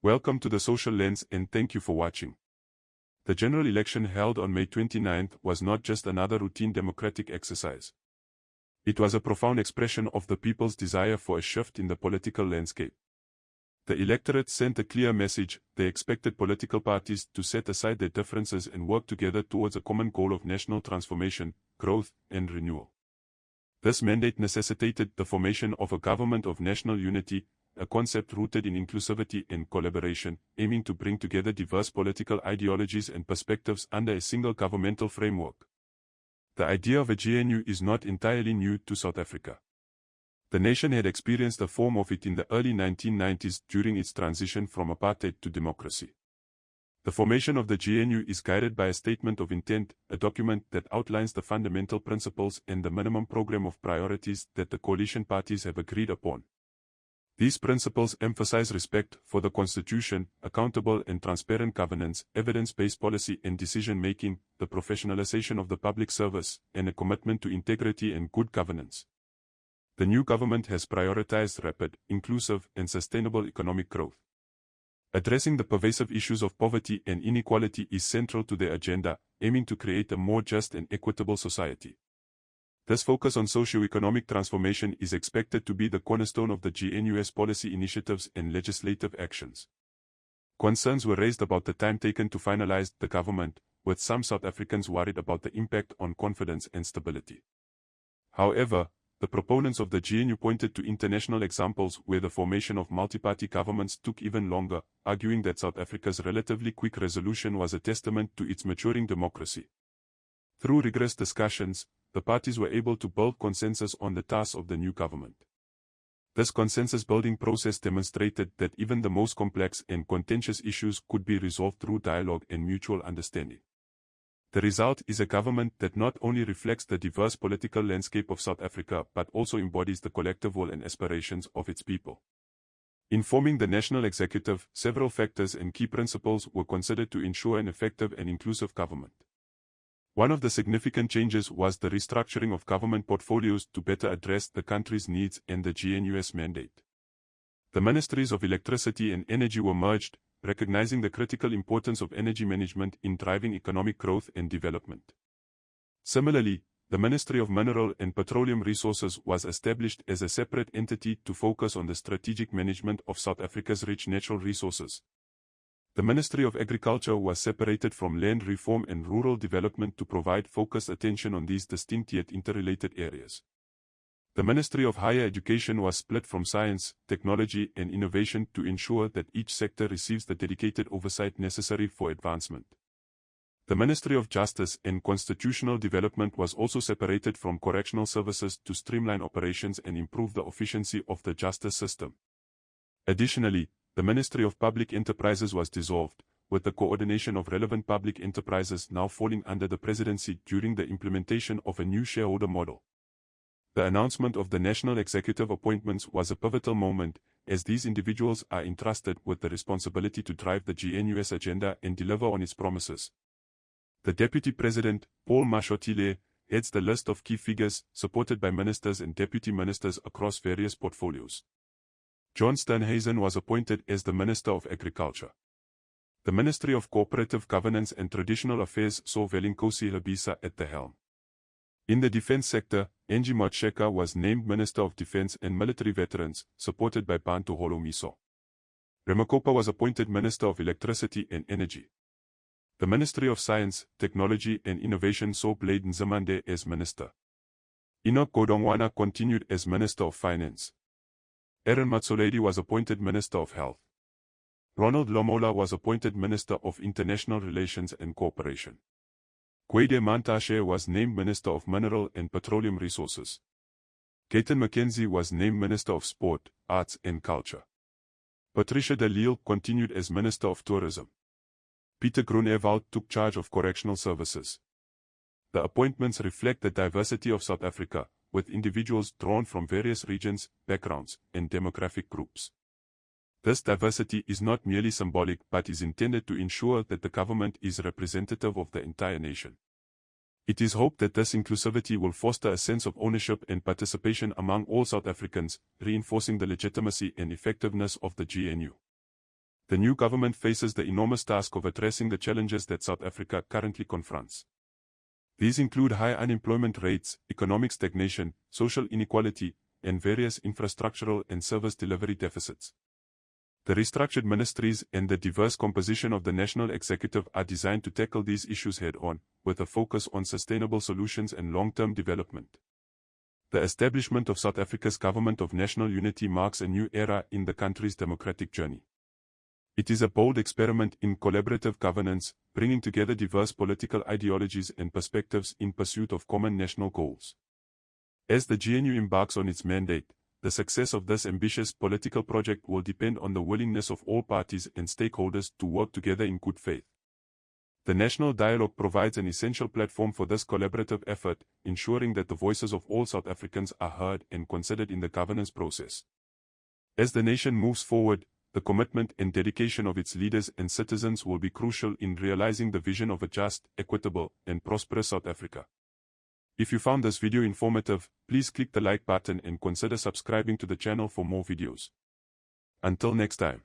Welcome to the Social Lens and thank you for watching. The general election held on May 29th was not just another routine democratic exercise. It was a profound expression of the people's desire for a shift in the political landscape. The electorate sent a clear message. They expected political parties to set aside their differences and work together towards a common goal of national transformation, growth, and renewal. This mandate necessitated the formation of a government of national unity, a concept rooted in inclusivity and collaboration, aiming to bring together diverse political ideologies and perspectives under a single governmental framework. The idea of a GNU is not entirely new to South Africa. The nation had experienced a form of it in the early 1990s during its transition from apartheid to democracy. The formation of the GNU is guided by a statement of intent, a document that outlines the fundamental principles and the minimum program of priorities that the coalition parties have agreed upon. These principles emphasize respect for the Constitution, accountable and transparent governance, evidence-based policy and decision-making, the professionalization of the public service, and a commitment to integrity and good governance. The new government has prioritized rapid, inclusive, and sustainable economic growth. Addressing the pervasive issues of poverty and inequality is central to their agenda, aiming to create a more just and equitable society. This focus on socio-economic transformation is expected to be the cornerstone of the GNU's policy initiatives and legislative actions. Concerns were raised about the time taken to finalize the government, with some South Africans worried about the impact on confidence and stability. However, the proponents of the GNU pointed to international examples where the formation of multi-party governments took even longer, arguing that South Africa's relatively quick resolution was a testament to its maturing democracy. Through rigorous discussions, the parties were able to build consensus on the tasks of the new government. This consensus-building process demonstrated that even the most complex and contentious issues could be resolved through dialogue and mutual understanding. The result is a government that not only reflects the diverse political landscape of South Africa but also embodies the collective will and aspirations of its people. In forming the national executive, several factors and key principles were considered to ensure an effective and inclusive government. One of the significant changes was the restructuring of government portfolios to better address the country's needs and the GNU's mandate. The Ministries of Electricity and Energy were merged, recognizing the critical importance of energy management in driving economic growth and development. Similarly, the Ministry of Mineral and Petroleum Resources was established as a separate entity to focus on the strategic management of South Africa's rich natural resources. The Ministry of Agriculture was separated from Land Reform and Rural Development to provide focused attention on these distinct yet interrelated areas. The Ministry of Higher Education was split from Science, Technology and Innovation to ensure that each sector receives the dedicated oversight necessary for advancement. The Ministry of Justice and Constitutional Development was also separated from Correctional Services to streamline operations and improve the efficiency of the justice system. Additionally, the Ministry of Public Enterprises was dissolved, with the coordination of relevant public enterprises now falling under the presidency during the implementation of a new shareholder model. The announcement of the national executive appointments was a pivotal moment, as these individuals are entrusted with the responsibility to drive the GNU's agenda and deliver on its promises. The Deputy President, Paul Mashatile, heads the list of key figures, supported by ministers and deputy ministers across various portfolios. John Steenhuisen was appointed as the Minister of Agriculture. The Ministry of Cooperative Governance and Traditional Affairs saw Velinkosi Rabisa at the helm. In the defense sector, Angie Motshekga was named Minister of Defense and Military Veterans, supported by Bantu Holomiso. Ramaphosa was appointed Minister of Electricity and Energy. The Ministry of Science, Technology and Innovation saw Blade Nzimande as Minister. Enoch Godongwana continued as Minister of Finance. Aaron Matsoledi was appointed Minister of Health. Ronald Lomola was appointed Minister of International Relations and Cooperation. Gwede Mantashe was named Minister of Mineral and Petroleum Resources. Gayton McKenzie was named Minister of Sport, Arts and Culture. Patricia de Lille continued as Minister of Tourism. Peter Groenewald took charge of Correctional Services. The appointments reflect the diversity of South Africa, with individuals drawn from various regions, backgrounds, and demographic groups. This diversity is not merely symbolic but is intended to ensure that the government is representative of the entire nation. It is hoped that this inclusivity will foster a sense of ownership and participation among all South Africans, reinforcing the legitimacy and effectiveness of the GNU. The new government faces the enormous task of addressing the challenges that South Africa currently confronts. These include high unemployment rates, economic stagnation, social inequality, and various infrastructural and service delivery deficits. The restructured ministries and the diverse composition of the national executive are designed to tackle these issues head-on, with a focus on sustainable solutions and long-term development. The establishment of South Africa's Government of National Unity marks a new era in the country's democratic journey. It is a bold experiment in collaborative governance, bringing together diverse political ideologies and perspectives in pursuit of common national goals. As the GNU embarks on its mandate, the success of this ambitious political project will depend on the willingness of all parties and stakeholders to work together in good faith. The national dialogue provides an essential platform for this collaborative effort, ensuring that the voices of all South Africans are heard and considered in the governance process. As the nation moves forward, the commitment and dedication of its leaders and citizens will be crucial in realizing the vision of a just, equitable, and prosperous South Africa. If you found this video informative, please click the like button and consider subscribing to the channel for more videos. Until next time.